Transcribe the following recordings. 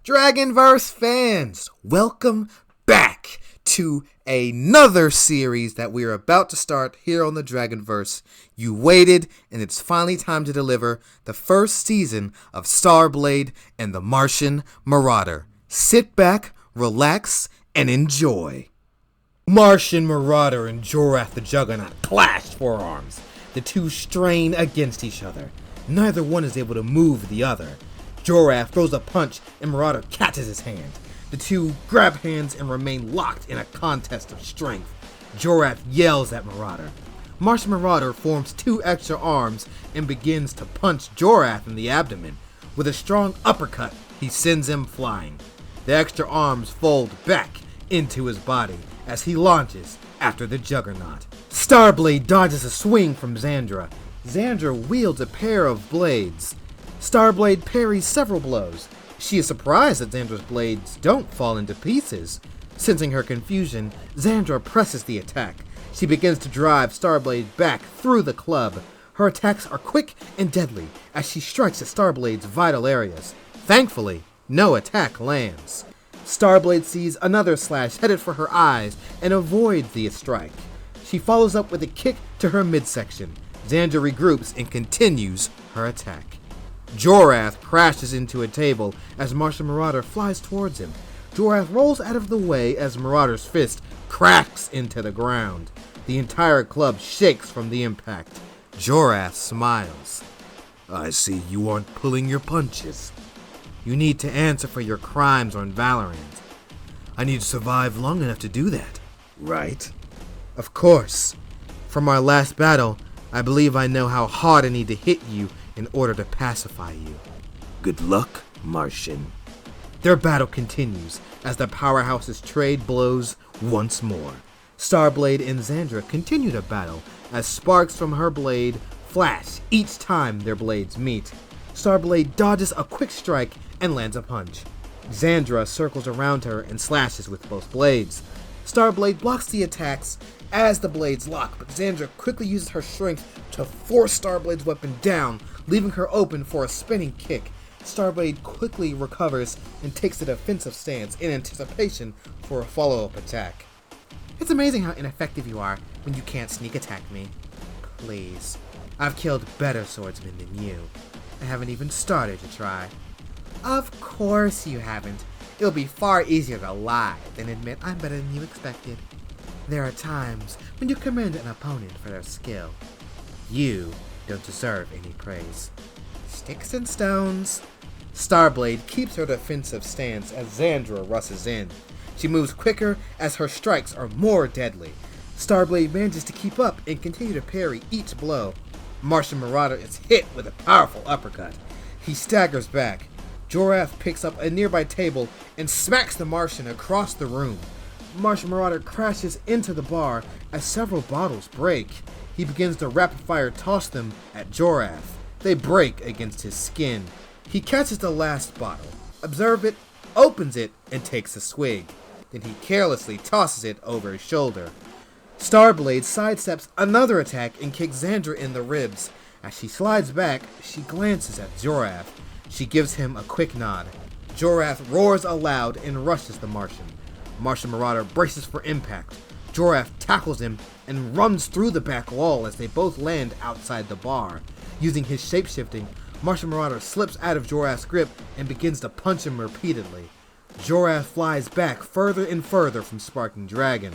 Dragonverse fans, welcome back to another series that we are about to start here on the Dragonverse. You waited, and it's finally time to deliver the first season of Starblade and the Martian Marauder. Sit back, relax, and enjoy. Martian Marauder and Jorath the Juggernaut clash forearms. The two strain against each other. Neither one is able to move the other. Jorath throws a punch and Marauder catches his hand. The two grab hands and remain locked in a contest of strength. Jorath yells at Marauder. Martian Marauder forms two extra arms and begins to punch Jorath in the abdomen. With a strong uppercut, he sends him flying. The extra arms fold back into his body as he launches after the Juggernaut. Starblade dodges a swing from Xandra. Xandra wields a pair of blades. Starblade parries several blows. She is surprised that Xandra's blades don't fall into pieces. Sensing her confusion, Xandra presses the attack. She begins to drive Starblade back through the club. Her attacks are quick and deadly as she strikes at Starblade's vital areas. Thankfully, no attack lands. Starblade sees another slash headed for her eyes and avoids the strike. She follows up with a kick to her midsection. Xandra regroups and continues her attack. Jorath crashes into a table as Martian Marauder flies towards him. Jorath rolls out of the way as Marauder's fist cracks into the ground. The entire club shakes from the impact. Jorath smiles. I see you aren't pulling your punches. You need to answer for your crimes on Valorant. I need to survive long enough to do that, right? Of course. From our last battle, I believe I know how hard I need to hit you in order to pacify you. Good luck, Martian. Their battle continues as the powerhouses trade blows once more. Starblade and Xandra continue to battle as sparks from her blade flash each time their blades meet. Starblade dodges a quick strike and lands a punch. Xandra circles around her and slashes with both blades. Starblade blocks the attacks as the blades lock, but Xandra quickly uses her strength to force Starblade's weapon down, leaving her open for a spinning kick. Starblade quickly recovers and takes a defensive stance in anticipation for a follow-up attack. It's amazing how ineffective you are when you can't sneak attack me. Please. I've killed better swordsmen than you. I haven't even started to try. Of course you haven't. It'll be far easier to lie than admit I'm better than you expected. There are times when you commend an opponent for their skill. You don't deserve any praise. Sticks and stones. Starblade keeps her defensive stance as Xandra rushes in. She moves quicker as her strikes are more deadly. Starblade manages to keep up and continue to parry each blow. Martian Marauder is hit with a powerful uppercut. He staggers back. Jorath picks up a nearby table and smacks the Martian across the room. Martian Marauder crashes into the bar as several bottles break. He begins to rapid-fire toss them at Jorath. They break against his skin. He catches the last bottle, observes it, opens it, and takes a swig. Then he carelessly tosses it over his shoulder. Starblade sidesteps another attack and kicks Xandra in the ribs. As she slides back, she glances at Jorath. She gives him a quick nod. Jorath roars aloud and rushes the Martian. Martian Marauder braces for impact. Jorath tackles him and runs through the back wall as they both land outside the bar. Using his shapeshifting, Martian Marauder slips out of Jorath's grip and begins to punch him repeatedly. Jorath flies back further and further from Sparking Dragon.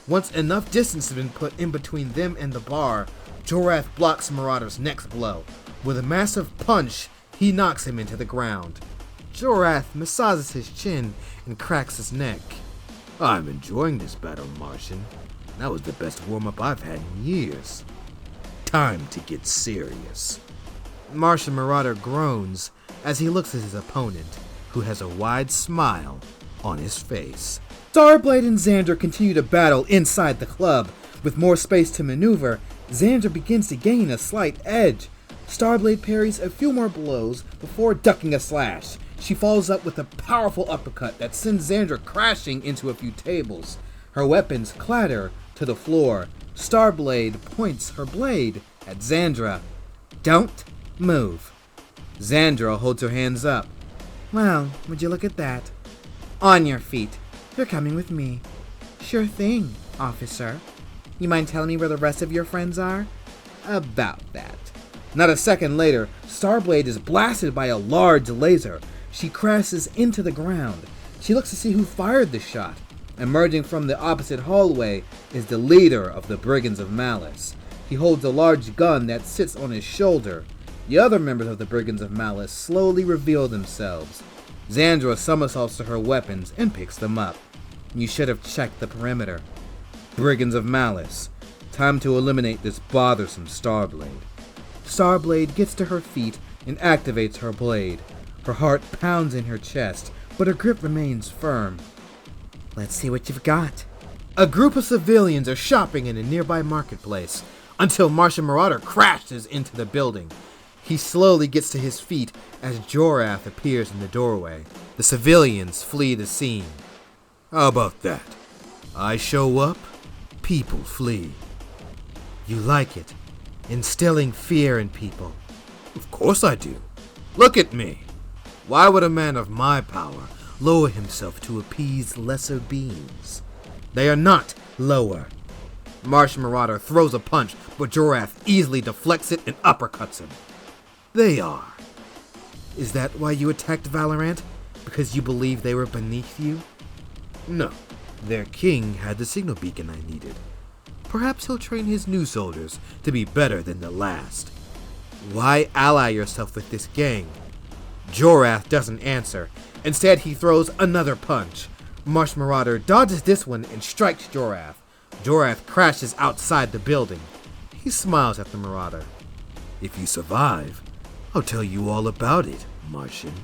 Once enough distance has been put in between them and the bar, Jorath blocks Marauder's next blow. With a massive punch, he knocks him into the ground. Jorath massages his chin and cracks his neck. I'm enjoying this battle, Martian. That was the best warm-up I've had in years. Time to get serious. Martian Marauder groans as he looks at his opponent, who has a wide smile on his face. Starblade and Xandra continue to battle inside the club. With more space to maneuver, Xandra begins to gain a slight edge. Starblade parries a few more blows before ducking a slash. She follows up with a powerful uppercut that sends Xandra crashing into a few tables. Her weapons clatter to the floor. Starblade points her blade at Xandra. Don't move. Xandra holds her hands up. Well, would you look at that? On your feet. You're coming with me. Sure thing, officer. You mind telling me where the rest of your friends are? About that. Not a second later, Starblade is blasted by a large laser. She crashes into the ground. She looks to see who fired the shot. Emerging from the opposite hallway is the leader of the Brigands of Malice. He holds a large gun that sits on his shoulder. The other members of the Brigands of Malice slowly reveal themselves. Xandra somersaults to her weapons and picks them up. You should have checked the perimeter. Brigands of Malice. Time to eliminate this bothersome Starblade. Starblade gets to her feet and activates her blade. Her heart pounds in her chest, but her grip remains firm. Let's see what you've got. A group of civilians are shopping in a nearby marketplace until Martian Marauder crashes into the building. He slowly gets to his feet as Jorath appears in the doorway. The civilians flee the scene. How about that? I show up, people flee. You like it, instilling fear in people. Of course I do. Look at me. Why would a man of my power lower himself to appease lesser beings? They are not lower. Martian Marauder throws a punch, but Jorath easily deflects it and uppercuts him. They are. Is that why you attacked Valorant? Because you believe they were beneath you? No. Their king had the signal beacon I needed. Perhaps he'll train his new soldiers to be better than the last. Why ally yourself with this gang? Jorath doesn't answer. Instead, he throws another punch. Martian Marauder dodges this one and strikes Jorath. Jorath crashes outside the building. He smiles at the Marauder. If you survive, I'll tell you all about it, Martian.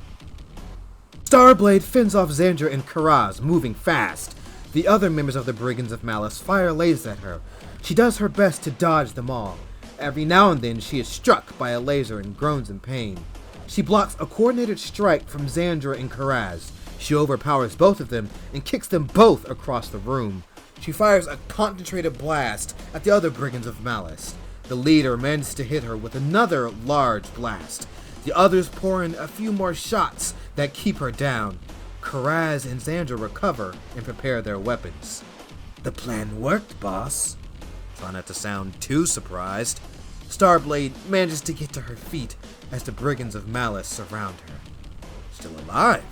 Starblade fends off Xandra and Karaz, moving fast. The other members of the Brigands of Malice fire lasers at her. She does her best to dodge them all. Every now and then she is struck by a laser and groans in pain. She blocks a coordinated strike from Xandra and Karaz. She overpowers both of them and kicks them both across the room. She fires a concentrated blast at the other Brigands of Malice. The leader manages to hit her with another large blast. The others pour in a few more shots that keep her down. Karaz and Xandra recover and prepare their weapons. The plan worked, boss. Try not to sound too surprised. Starblade manages to get to her feet as the Brigands of Malice surround her. Still alive.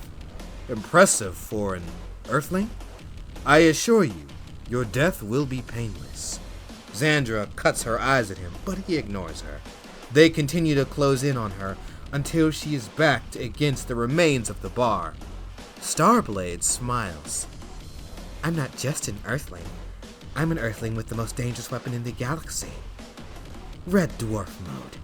Impressive for an Earthling. I assure you, your death will be painless. Xandra cuts her eyes at him, but he ignores her. They continue to close in on her until she is backed against the remains of the bar. Starblade smiles. I'm not just an Earthling. I'm an Earthling with the most dangerous weapon in the galaxy. Red Dwarf mode.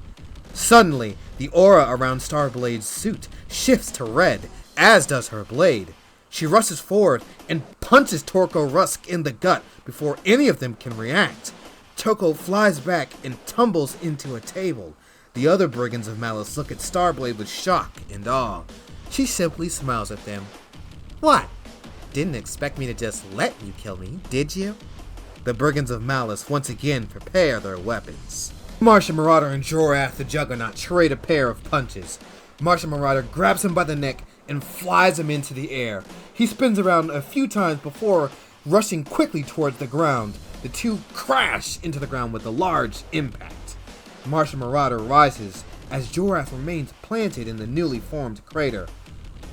Suddenly, the aura around Starblade's suit shifts to red, as does her blade. She rushes forward and punches Torko Rusk in the gut before any of them can react. Torko flies back and tumbles into a table. The other Brigands of Malice look at Starblade with shock and awe. She simply smiles at them. What? Didn't expect me to just let you kill me, did you? The Brigands of Malice once again prepare their weapons. Martian Marauder and Jorath the Juggernaut trade a pair of punches. Martian Marauder grabs him by the neck and flies him into the air. He spins around a few times before rushing quickly towards the ground. The two crash into the ground with a large impact. Martian Marauder rises as Jorath remains planted in the newly formed crater.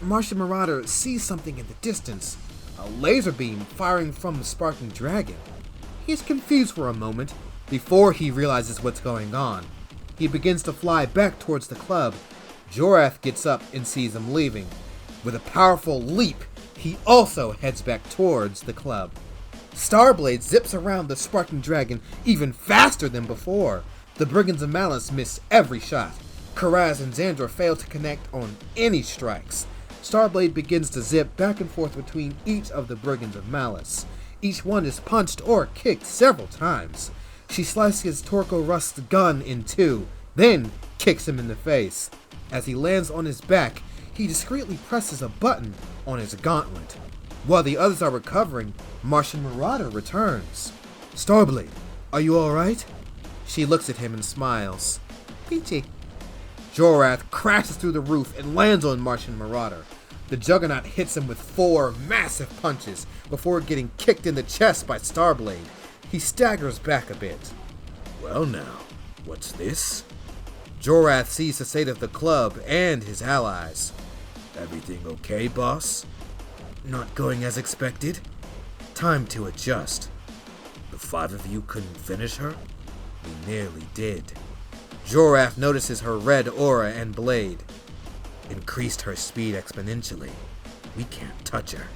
Martian Marauder sees something in the distance, a laser beam firing from the sparking dragon. He is confused for a moment before he realizes what's going on. He begins to fly back towards the club. Jorath gets up and sees him leaving. With a powerful leap, he also heads back towards the club. Starblade zips around the sparking dragon even faster than before. The Brigands of Malice miss every shot. Karaz and Xandra fail to connect on any strikes. Starblade begins to zip back and forth between each of the Brigands of Malice. Each one is punched or kicked several times. She slices Torko Rusk's gun in two, then kicks him in the face. As he lands on his back, he discreetly presses a button on his gauntlet. While the others are recovering, Martian Marauder returns. Starblade, are you alright? She looks at him and smiles. Peachy. Jorath crashes through the roof and lands on Martian Marauder. The Juggernaut hits him with 4 massive punches before getting kicked in the chest by Starblade. He staggers back a bit. Well now, what's this? Jorath sees the state of the club and his allies. Everything okay, boss? Not going as expected? Time to adjust. The 5 of you couldn't finish her? We nearly did. Jorath notices her red aura and blade. Increased her speed exponentially. We can't touch her.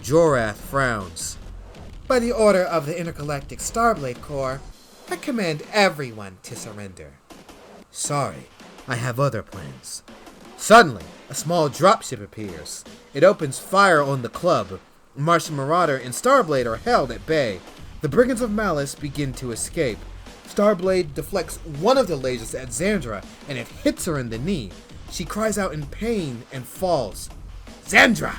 Jorath frowns. By the order of the Intergalactic Starblade Corps, I command everyone to surrender. Sorry, I have other plans. Suddenly, a small dropship appears. It opens fire on the club. Martian Marauder and Starblade are held at bay. The Brigands of Malice begin to escape. Starblade deflects one of the lasers at Xandra, and it hits her in the knee. She cries out in pain and falls. Xandra!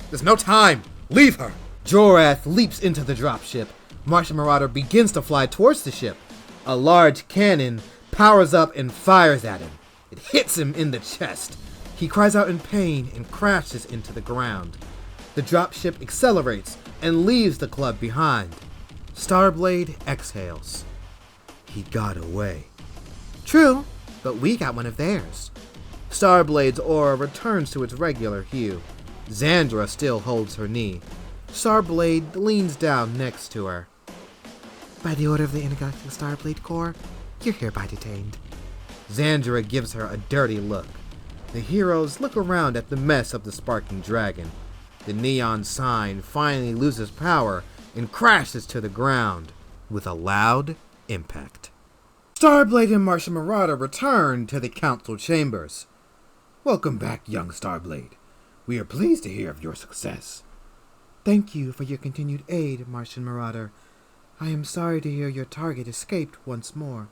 There's no time! Leave her! Jorath leaps into the dropship. Martian Marauder begins to fly towards the ship. A large cannon powers up and fires at him. It hits him in the chest. He cries out in pain and crashes into the ground. The dropship accelerates and leaves the club behind. Starblade exhales. He got away. True, but we got one of theirs. Starblade's aura returns to its regular hue. Xandra still holds her knee. Starblade leans down next to her. By the order of the Intergalactic Starblade Corps, you're hereby detained. Xandra gives her a dirty look. The heroes look around at the mess of the sparking dragon. The neon sign finally loses power and crashes to the ground with a loud impact. Starblade and Martian Marauder return to the council chambers. Welcome back, young Starblade. We are pleased to hear of your success. Thank you for your continued aid, Martian Marauder. I am sorry to hear your target escaped once more.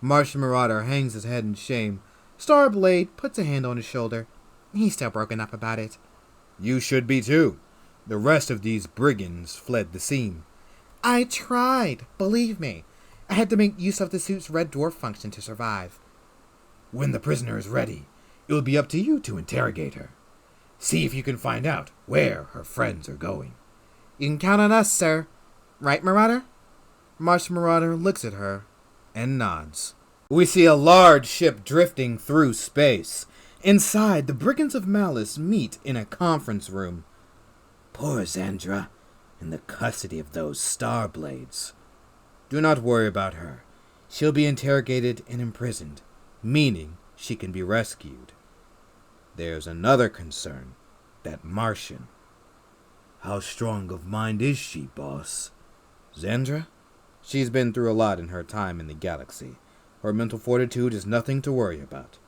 Martian Marauder hangs his head in shame. Starblade puts a hand on his shoulder. He's still broken up about it. You should be too. The rest of these brigands fled the scene. I tried, believe me. I had to make use of the suit's red dwarf function to survive. When the prisoner is ready, it will be up to you to interrogate her. See if you can find out where her friends are going. You can count on us, sir. Right, Marauder? Martian Marauder looks at her and nods. We see a large ship drifting through space. Inside, the Brigands of Malice meet in a conference room. Poor Xandra, in the custody of those Starblades. Do not worry about her. She'll be interrogated and imprisoned, meaning she can be rescued. There's another concern, that Martian. How strong of mind is she, boss? Xandra? She's been through a lot in her time in the galaxy. Her mental fortitude is nothing to worry about.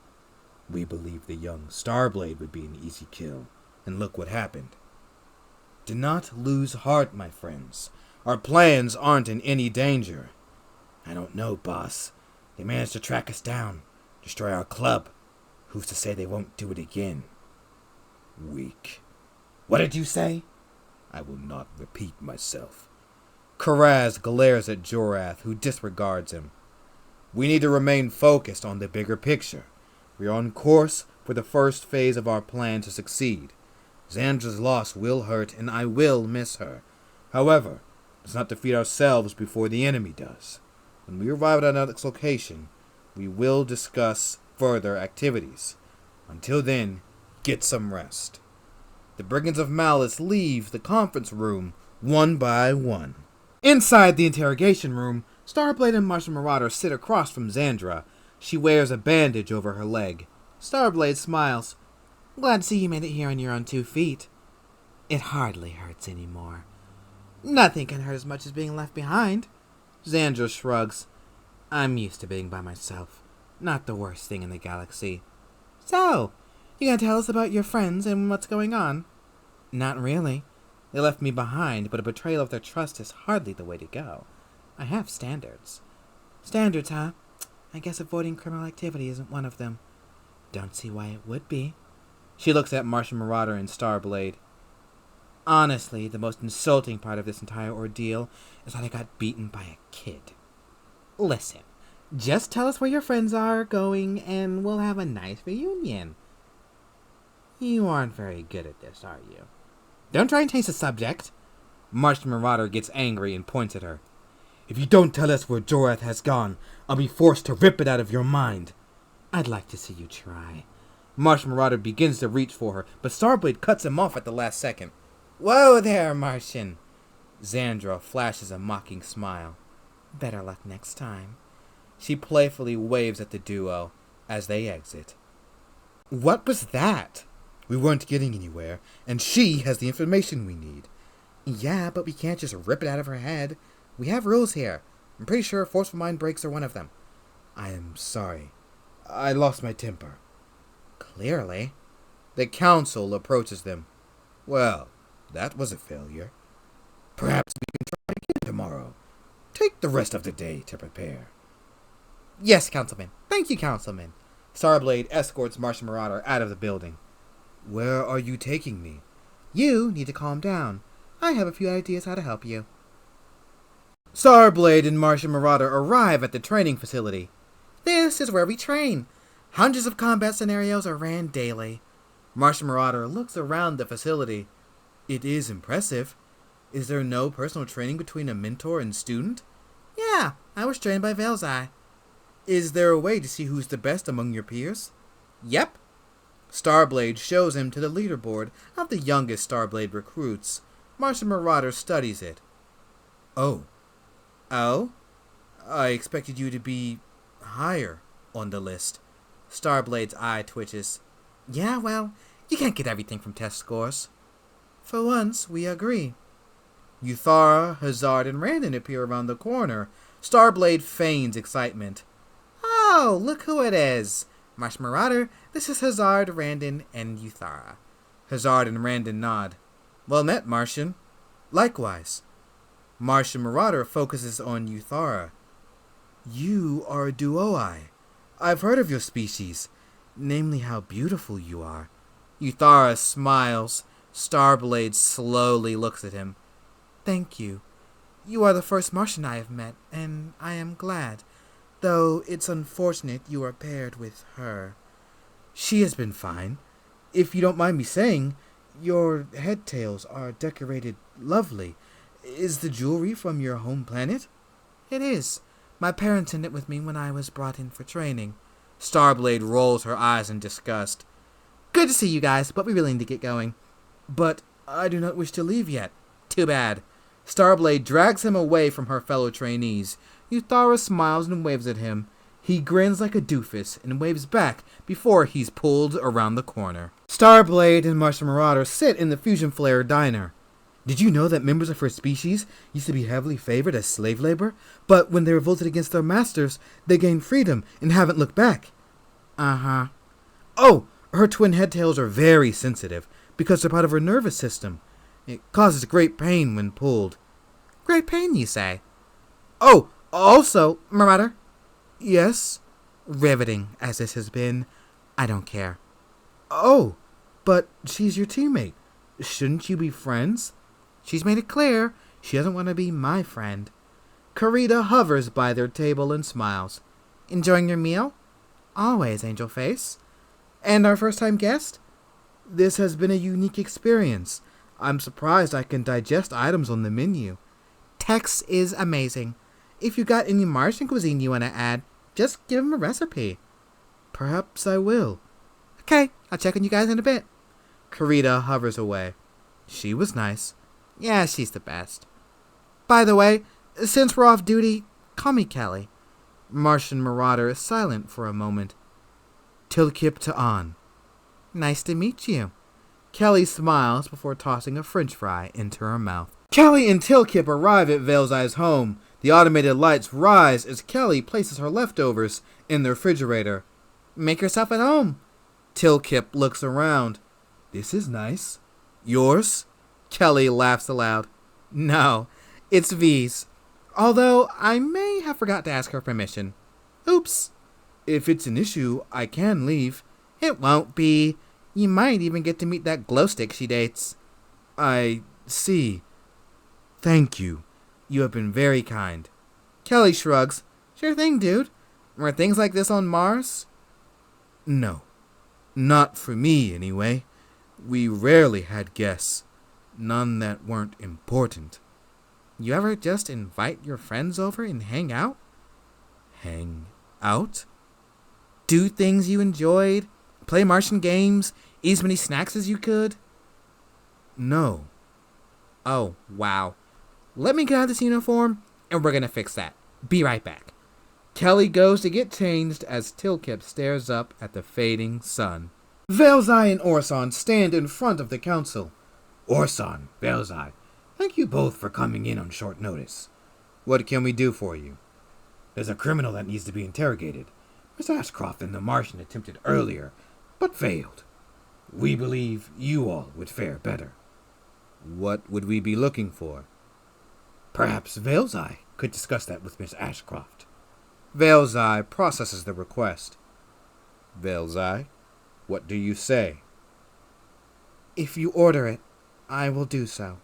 We believe the young Starblade would be an easy kill, and look what happened. Do not lose heart, my friends. Our plans aren't in any danger. I don't know, boss. They managed to track us down, destroy our club. Who's to say they won't do it again? Weak. What did you say? I will not repeat myself. Karaz glares at Jorath, who disregards him. We need to remain focused on the bigger picture. We are on course for the first phase of our plan to succeed. Xandra's loss will hurt, and I will miss her. However, let's not defeat ourselves before the enemy does. When we arrive at our next location, we will discuss further activities. Until then, get some rest. The Brigands of Malice leave the conference room one by one. Inside the interrogation room, Starblade and Martian Marauder sit across from Xandra. She wears a bandage over her leg. Starblade smiles. Glad to see you made it here on your own 2 feet. It hardly hurts anymore. Nothing can hurt as much as being left behind. Xandra shrugs. I'm used to being by myself. Not the worst thing in the galaxy. So, you gonna tell us about your friends and what's going on? Not really. They left me behind, but a betrayal of their trust is hardly the way to go. I have standards. Standards, huh? I guess avoiding criminal activity isn't one of them. Don't see why it would be. She looks at Martian Marauder and Starblade. Honestly, the most insulting part of this entire ordeal is that I got beaten by a kid. Listen, just tell us where your friends are going, and we'll have a nice reunion. You aren't very good at this, are you? Don't try and change the subject. Martian Marauder gets angry and points at her. If you don't tell us where Jorath has gone, I'll be forced to rip it out of your mind. I'd like to see you try. Martian Marauder begins to reach for her, but Starblade cuts him off at the last second. Whoa there, Martian! Xandra flashes a mocking smile. Better luck next time. She playfully waves at the duo as they exit. What was that? We weren't getting anywhere, and she has the information we need. Yeah, but we can't just rip it out of her head. We have rules here. I'm pretty sure forceful mind breaks are one of them. I am sorry. I lost my temper. Clearly. The council approaches them. Well, that was a failure. Perhaps we can try again tomorrow. Take the rest of the day to prepare. Yes, Councilman. Thank you, Councilman. Starblade escorts Martian Marauder out of the building. Where are you taking me? You need to calm down. I have a few ideas how to help you. Starblade and Martian Marauder arrive at the training facility. This is where we train. Hundreds of combat scenarios are ran daily. Martian Marauder looks around the facility. It is impressive. Is there no personal training between a mentor and student? Yeah, I was trained by Veil's Eye. Is there a way to see who's the best among your peers? Yep. Starblade shows him to the leaderboard of the youngest Starblade recruits. Martian Marauder studies it. Oh? I expected you to be higher on the list. Starblade's eye twitches. Yeah, well, you can't get everything from test scores. For once, we agree. Euthara, Hazard, and Randon appear around the corner. Starblade feigns excitement. Oh, look who it is. Martian Marauder, this is Hazard, Randon, and Euthara. Hazard and Randon nod. Well met, Martian. Likewise. Martian Marauder focuses on Euthara. You are a duoi. I've heard of your species, namely how beautiful you are. Euthara smiles. Starblade slowly looks at him. Thank you. You are the first Martian I have met, and I am glad, though it's unfortunate you are paired with her. She has been fine. If you don't mind me saying, your head tails are decorated lovely. Is the jewelry from your home planet? It is. My parents sent it with me when I was brought in for training. Starblade rolls her eyes in disgust. Good to see you guys, but we really need to get going. But I do not wish to leave yet. Too bad. Starblade drags him away from her fellow trainees. Euthara smiles and waves at him. He grins like a doofus and waves back before he's pulled around the corner. Starblade and Martian Marauder sit in the Fusion Flare diner. Did you know that members of her species used to be heavily favored as slave labor, but when they revolted against their masters, they gained freedom and haven't looked back? Uh-huh. Oh, her twin head tails are very sensitive because they're part of her nervous system. It causes great pain when pulled. Great pain, you say? Oh, also, Marauder. Yes? Riveting as this has been, I don't care. Oh, but she's your teammate. Shouldn't you be friends? She's made it clear she doesn't want to be my friend. Karita hovers by their table and smiles. Enjoying your meal? Always, Angel Face. And our first-time guest? This has been a unique experience. I'm surprised I can digest items on the menu. Tex is amazing. If you got any Martian cuisine you want to add, just give him a recipe. Perhaps I will. Okay, I'll check on you guys in a bit. Karita hovers away. She was nice. Yeah, she's the best. By the way, since we're off duty, call me Kelly. Martian Marauder is silent for a moment. Tilkip to An. Nice to meet you. Kelly smiles before tossing a french fry into her mouth. Kelly and Tilkip arrive at Veil's Eye's home. The automated lights rise as Kelly places her leftovers in the refrigerator. Make yourself at home. Tilkip looks around. This is nice. Yours? Kelly laughs aloud. No, it's V's. Although I may have forgot to ask her permission. Oops. If it's an issue, I can leave. It won't be. You might even get to meet that glow stick she dates. I see. Thank you. You have been very kind. Kelly shrugs. Sure thing, dude. Were things like this on Mars? No. Not for me, anyway. We rarely had guests, none that weren't important. You ever just invite your friends over and hang out? Hang out? Do things you enjoyed? Play Martian games? Eat as many snacks as you could? No. Oh, wow. Let me get out of this uniform, and we're gonna fix that. Be right back. Kelly goes to get changed as Tilkip stares up at the fading sun. Velzai and Orson stand in front of the council. Orson, Velzai, thank you both for coming in on short notice. What can we do for you? There's a criminal that needs to be interrogated. Miss Ashcroft and the Martian attempted earlier, but failed. We believe you all would fare better. What would we be looking for? Perhaps Velzai could discuss that with Miss Ashcroft. Velzai processes the request. Velzai, what do you say? If you order it, I will do so.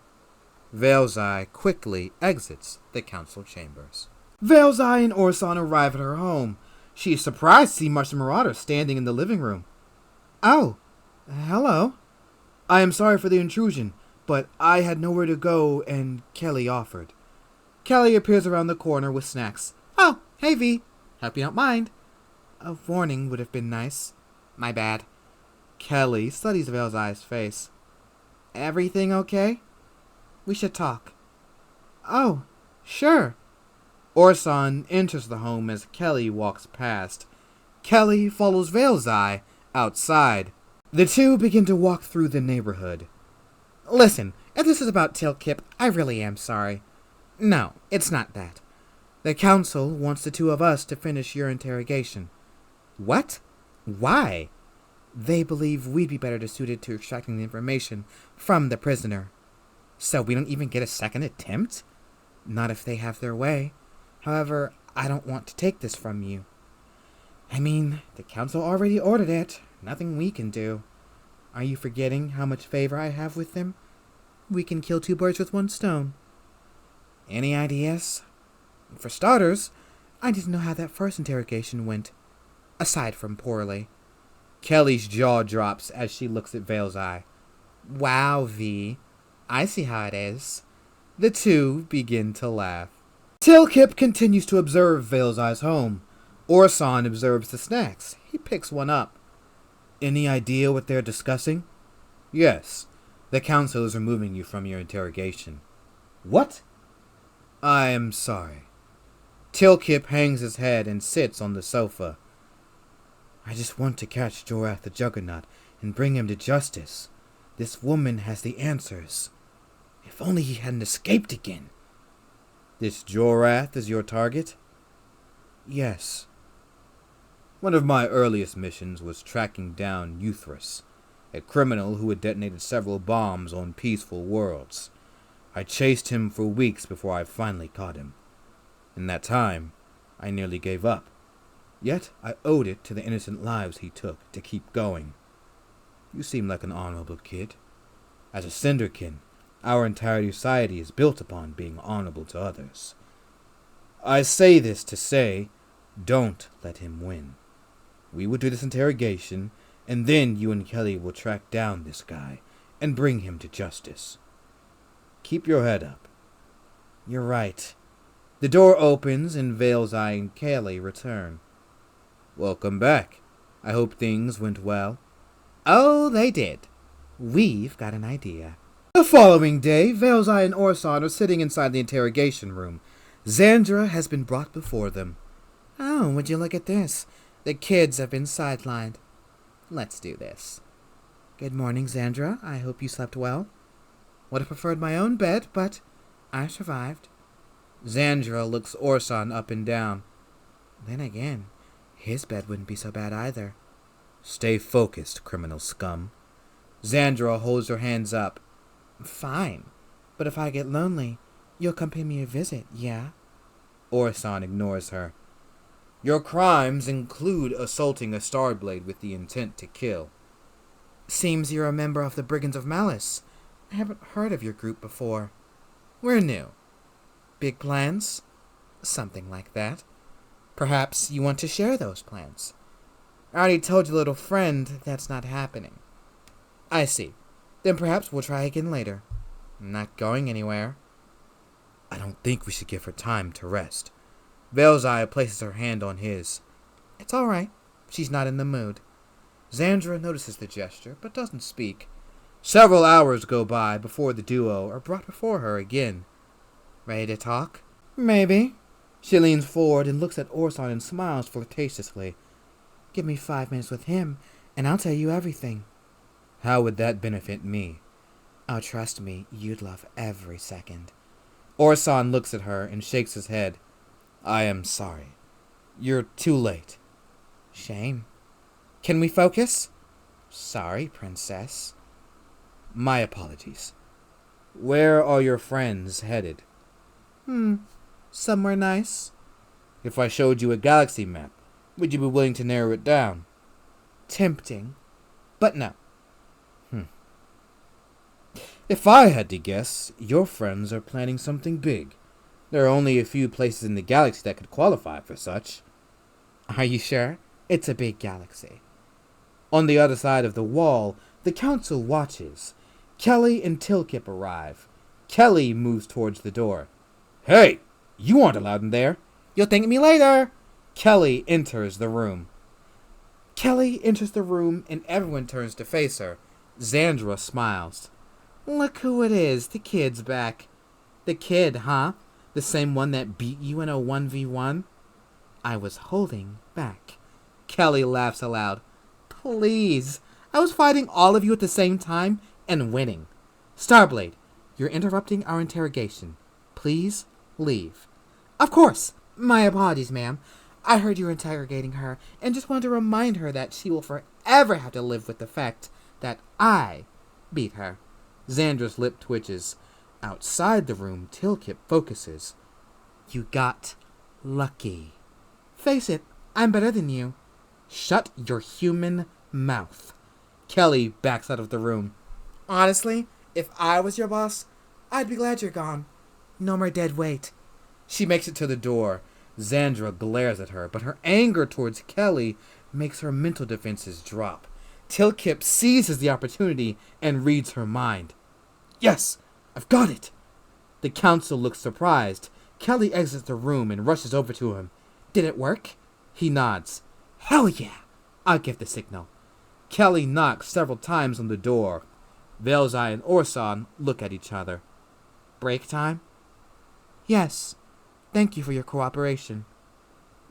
Velzai quickly exits the council chambers. Velzai and Orson arrive at her home. She is surprised to see Martian Marauder standing in the living room. Oh, hello. I am sorry for the intrusion, but I had nowhere to go and Kelly offered. Kelly appears around the corner with snacks. Oh, hey V. Hope you don't mind. A warning would have been nice. My bad. Kelly studies Velzai's face. Everything okay? We should talk. Oh, sure. Orson enters the home as Kelly walks past. Kelly follows Velzai outside. The two begin to walk through the neighborhood. Listen, if this is about Tilkip, I really am sorry. No, it's not that. The council wants the two of us to finish your interrogation. What? Why? They believe we'd be better suited to extracting the information from the prisoner. So we don't even get a second attempt? Not if they have their way. However, I don't want to take this from you. I mean, the council already ordered it. Nothing we can do. Are you forgetting how much favor I have with them? We can kill two birds with one stone. Any ideas? For starters, I need to know how that first interrogation went. Aside from poorly. Kelly's jaw drops as she looks at Velzai. Wow, V. I see how it is. The two begin to laugh. Tilkip continues to observe Velzai's home. Orson observes the snacks. He picks one up. Any idea what they're discussing? Yes. The council is removing you from your interrogation. What? I am sorry. Tilkip hangs his head and sits on the sofa. I just want to catch Jorath the Juggernaut and bring him to justice. This woman has the answers. If only he hadn't escaped again. This Jorath is your target? Yes. One of my earliest missions was tracking down Euthris, a criminal who had detonated several bombs on peaceful worlds. I chased him for weeks before I finally caught him. In that time, I nearly gave up. Yet I owed it to the innocent lives he took to keep going. You seem like an honorable kid. As a Cinderkin, our entire society is built upon being honorable to others. I say this to say, don't let him win. We will do this interrogation, and then you and Kelly will track down this guy and bring him to justice. Keep your head up. You're right. The door opens and Velzai and Kelly return. Welcome back. I hope things went well. Oh, they did. We've got an idea. The following day, Velzai and Orson are sitting inside the interrogation room. Xandra has been brought before them. Oh, would you look at this? The kids have been sidelined. Let's do this. Good morning, Xandra. I hope you slept well. Would have preferred my own bed, but I survived. Xandra looks Orson up and down. Then again, his bed wouldn't be so bad either. Stay focused, criminal scum. Xandra holds her hands up. Fine, but if I get lonely, you'll come pay me a visit, yeah? Orson ignores her. Your crimes include assaulting a Starblade with the intent to kill. Seems you're a member of the Brigands of Malice. I haven't heard of your group before. We're new. Big plans? Something like that. Perhaps you want to share those plans. I already told your little friend that's not happening. I see. Then perhaps we'll try again later. I'm not going anywhere. I don't think we should give her time to rest. Velzai places her hand on his. It's all right. She's not in the mood. Xandra notices the gesture, but doesn't speak. Several hours go by before the duo are brought before her again. Ready to talk? Maybe. She leans forward and looks at Orson and smiles flirtatiously. Give me 5 minutes with him, and I'll tell you everything. How would that benefit me? Oh, trust me, you'd love every second. Orson looks at her and shakes his head. I am sorry. You're too late. Shame. Can we focus? Sorry, princess. My apologies. Where are your friends headed? Somewhere nice. If I showed you a galaxy map, would you be willing to narrow it down? Tempting, but no. If I had to guess, your friends are planning something big. There are only a few places in the galaxy that could qualify for such. Are you sure? It's a big galaxy. On the other side of the wall, the council watches. Kelly and Tilkip arrive. Kelly moves towards the door. Hey, you aren't allowed in there. You'll thank me later. Kelly enters the room. Kelly enters the room and everyone turns to face her. Xandra smiles. Look who it is, the kid's back. The kid, huh? The same one that beat you in a 1v1? I was holding back. Kelly laughs aloud. Please, I was fighting all of you at the same time and winning. Starblade, you're interrupting our interrogation. Please leave. Of course. My apologies, ma'am. I heard you were interrogating her and just wanted to remind her that she will forever have to live with the fact that I beat her. Xandra's lip twitches. Outside the room, Tilkip focuses. You got lucky. Face it, I'm better than you. Shut your human mouth. Kelly backs out of the room. Honestly, if I was your boss, I'd be glad you're gone. No more dead weight. She makes it to the door. Xandra glares at her, but her anger towards Kelly makes her mental defenses drop. Tilkip seizes the opportunity and reads her mind. Yes, I've got it. The council looks surprised. Kelly exits the room and rushes over to him. Did it work? He nods. Hell yeah! I'll give the signal. Kelly knocks several times on the door. Velzai and Orson look at each other. Break time? Yes. Thank you for your cooperation.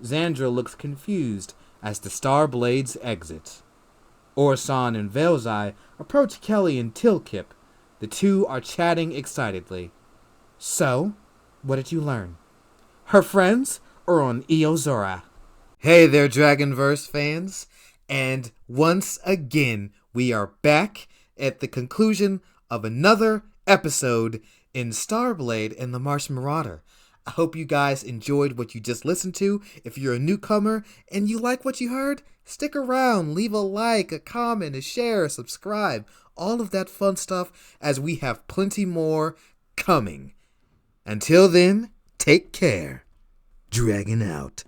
Xandra looks confused as the Starblades exit. Orson and Velzai approach Kelly and Tilkip. The two are chatting excitedly. So, what did you learn? Her friends are on Eozora. Hey there, Dragonverse fans. And once again, we are back at the conclusion of another episode in Starblade and the Martian Marauder. I hope you guys enjoyed what you just listened to. If you're a newcomer and you like what you heard, stick around, leave a like, a comment, a share, subscribe, all of that fun stuff, as we have plenty more coming. Until then, take care. Dragon out.